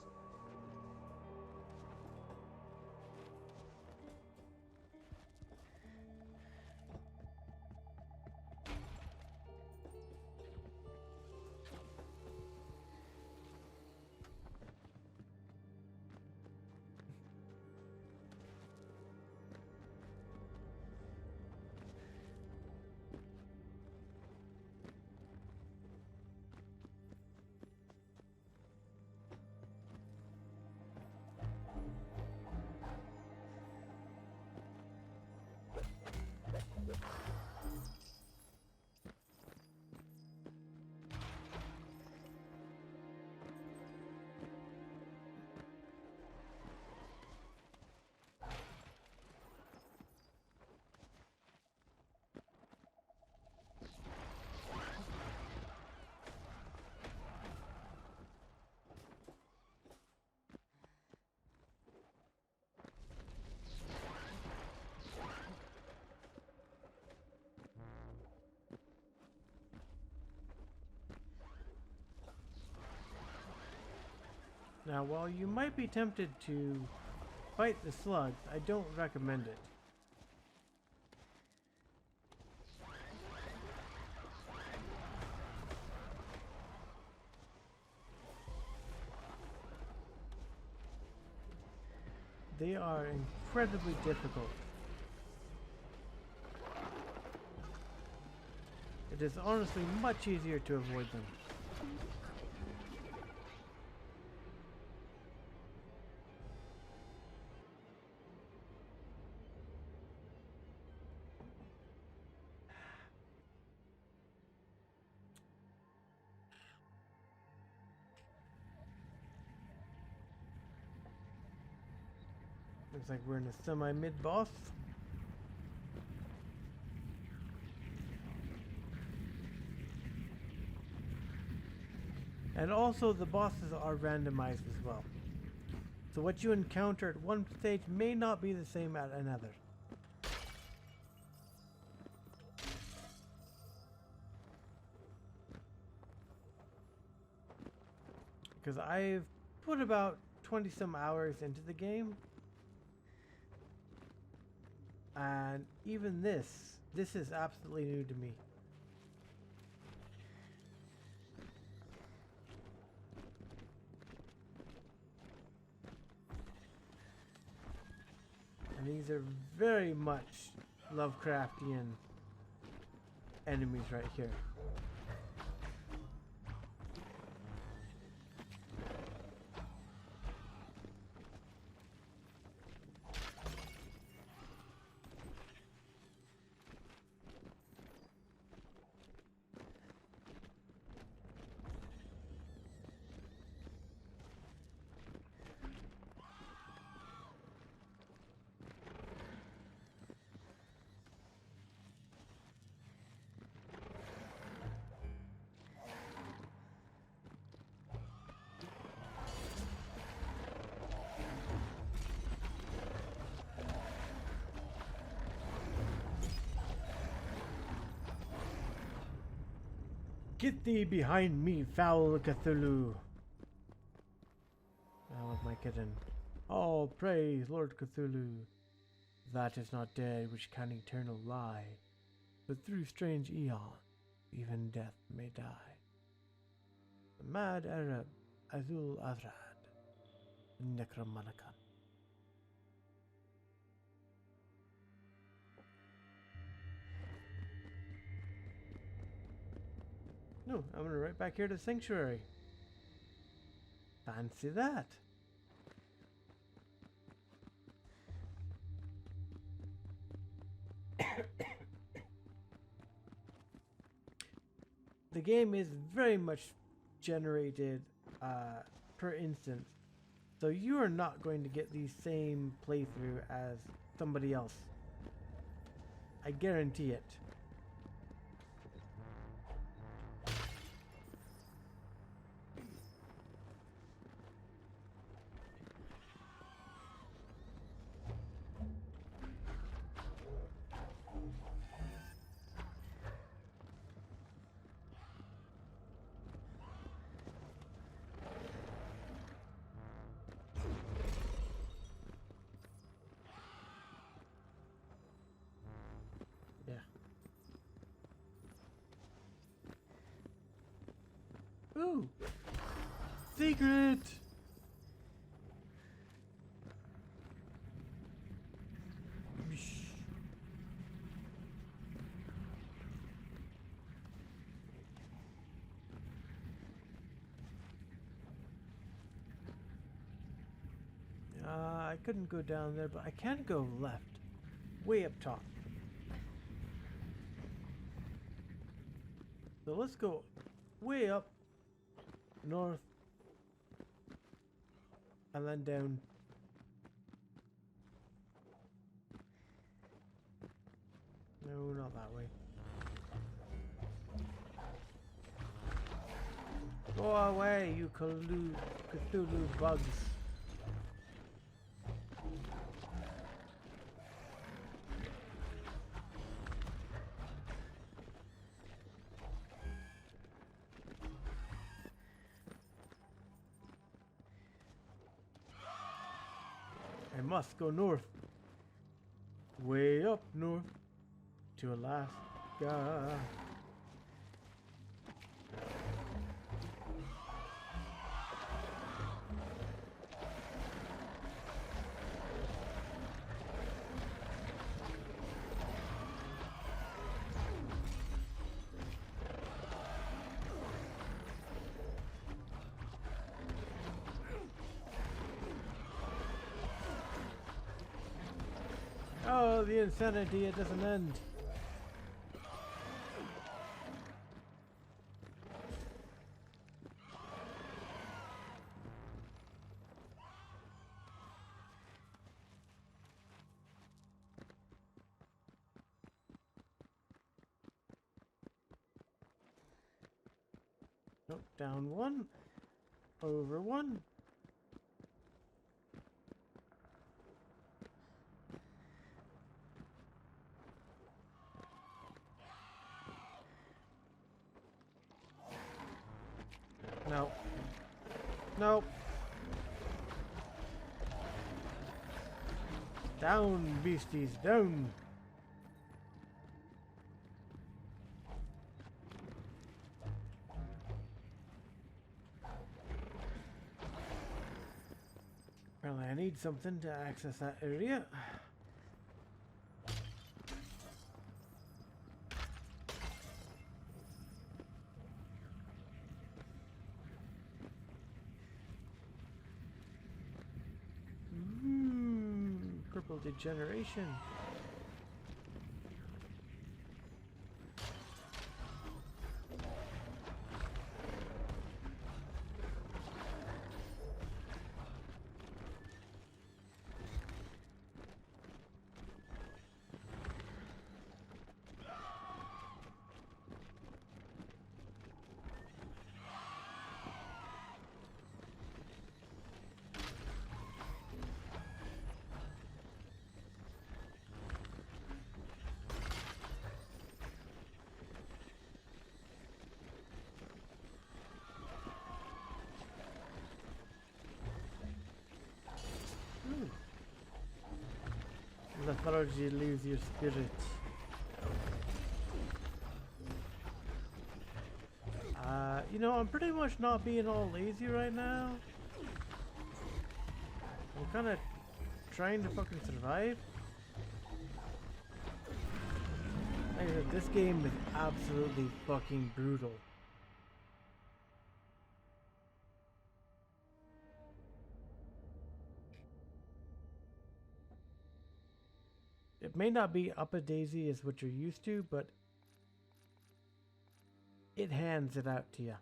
Now, while you might be tempted to fight the slugs, I don't recommend it. They are incredibly difficult. It is honestly much easier to avoid them. Looks like we're in a semi-mid boss. And also the bosses are randomized as well. So what you encounter at one stage may not be the same at another. Because I've put about 20 some hours into the game. And even this is absolutely new to me. And these are very much Lovecraftian enemies right here. Get thee behind me, foul Cthulhu! Now with my kitten. All praise, Lord Cthulhu. That is not dead which can eternal lie, but through strange eons, even death may die. The mad Arab, Azul Azrad, Necromanican. No, I'm gonna right back here to the sanctuary. Fancy that. The game is very much generated per instance, so you are not going to get the same playthrough as somebody else. I guarantee it. Ooh! Secret! I couldn't go down there, but I can go left. Way up top. So let's go way up north and then down. No, not that way. Go away, you Cthulhu bugs. must go north. Way up north to Alaska. Oh, the insanity, it doesn't end. Nope, down one, over one. No. Nope. Down, beasties, down. Apparently I need something to access that area. Purple degeneration. Lethargy leaves your spirit. You know, I'm pretty much not being all lazy right now. I'm kind of trying to fucking survive. Like I said, this game is absolutely fucking brutal. It may not be up a daisy as what you're used to, but it hands it out to you.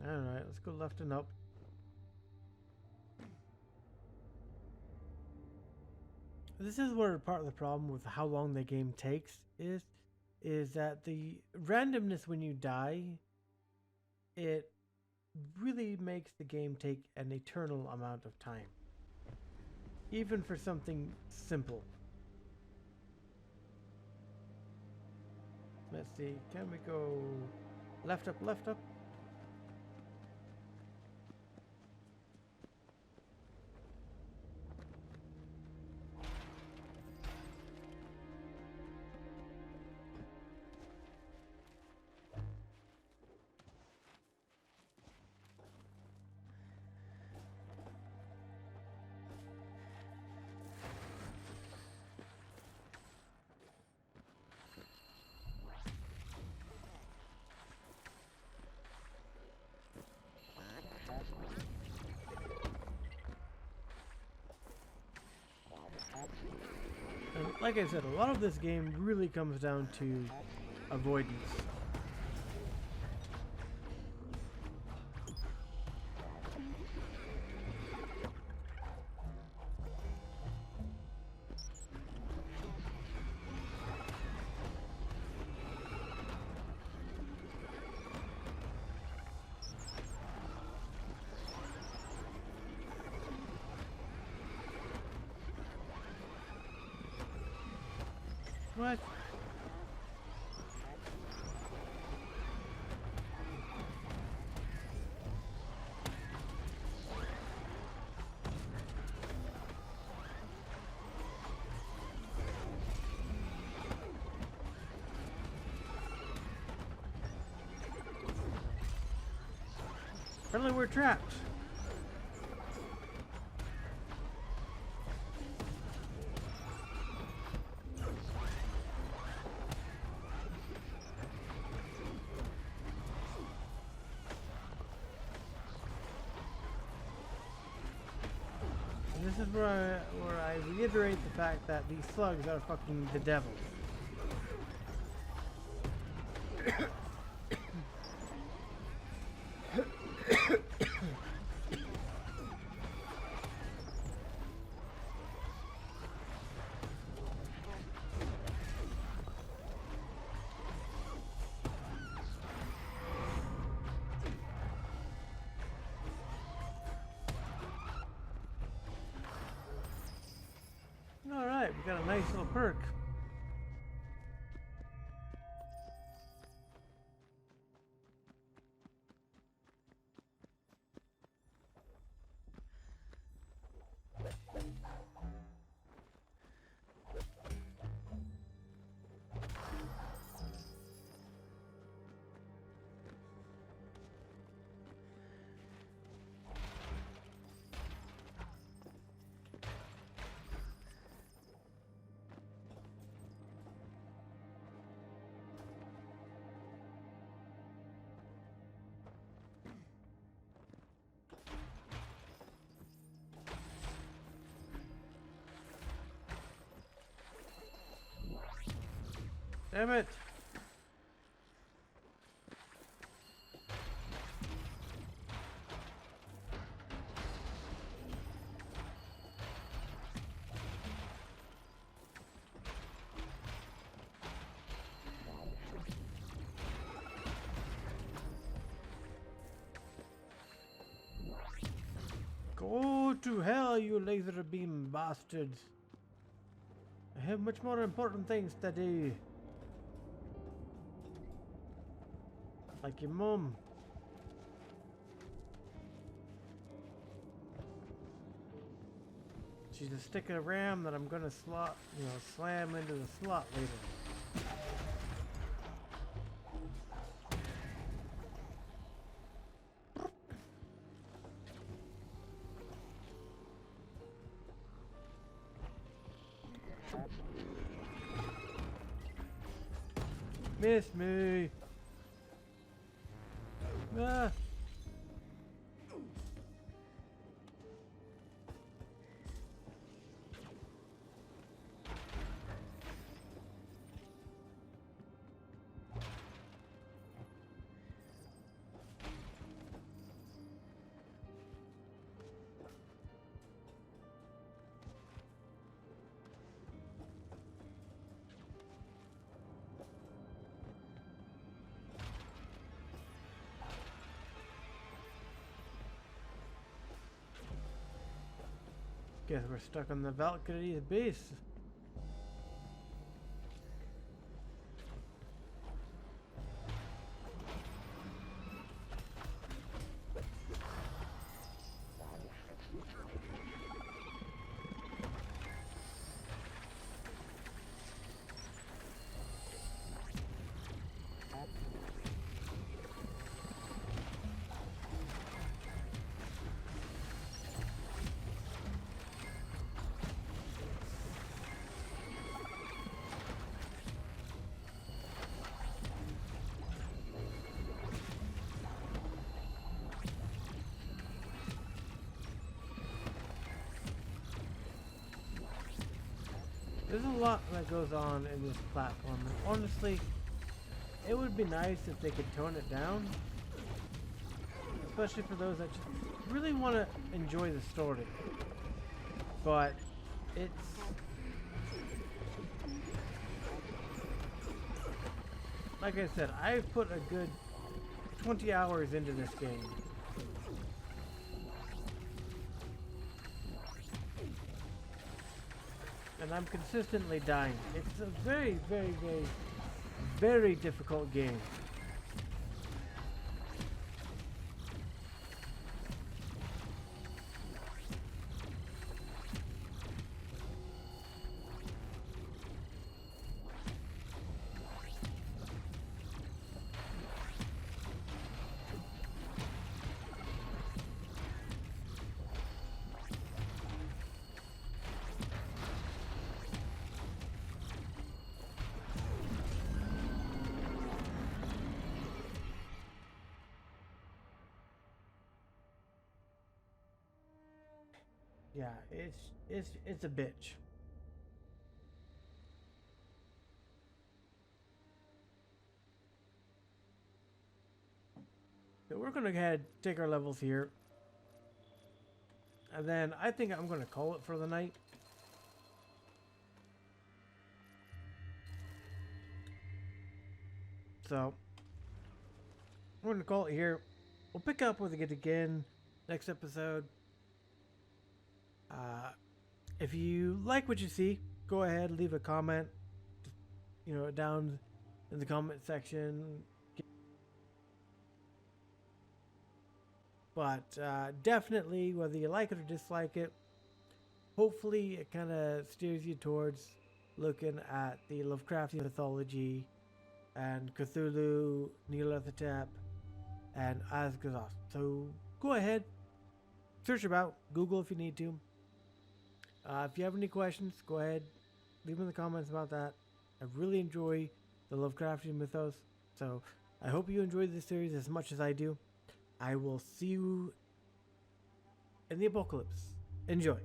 Alright, let's go left and up. This is where part of the problem with how long the game takes is that the randomness when you die, it really makes the game take an eternal amount of time. Even for something simple. Let's see, can we go left up, left up? And like I said, a lot of this game really comes down to avoidance. What? Apparently we're trapped. And this is where I reiterate the fact that these slugs are fucking the devil. Alright, we got a nice little perk. Damn it! Go to hell, you laser beam bastards! I have much more important things to do. Like your mum. She's a stick of RAM that I'm gonna slam into the slot later. Miss me. Ah. Guess we're stuck on the Valkyrie's base. There's a lot that goes on in this platform, and honestly, it would be nice if they could tone it down. Especially for those that just really want to enjoy the story. But it's... like I said, I've put a good 20 hours into this game. And and I'm consistently dying. It's a very, very, very, very difficult game. Yeah, it's a bitch. So we're gonna go ahead take our levels here, and then I think I'm gonna call it for the night. So we're gonna call it here. We'll pick up with it again next episode. If you like what you see, go ahead, leave a comment, you know, down in the comment section. But definitely, whether you like it or dislike it, hopefully it kind of steers you towards looking at the Lovecraftian mythology and Cthulhu, Nyarlathotep, and Azgazoth. So go ahead, search about, Google if you need to. If you have any questions, go ahead, leave them in the comments about that. I really enjoy the Lovecraftian mythos, so I hope you enjoyed this series as much as I do. I will see you in the apocalypse. Enjoy.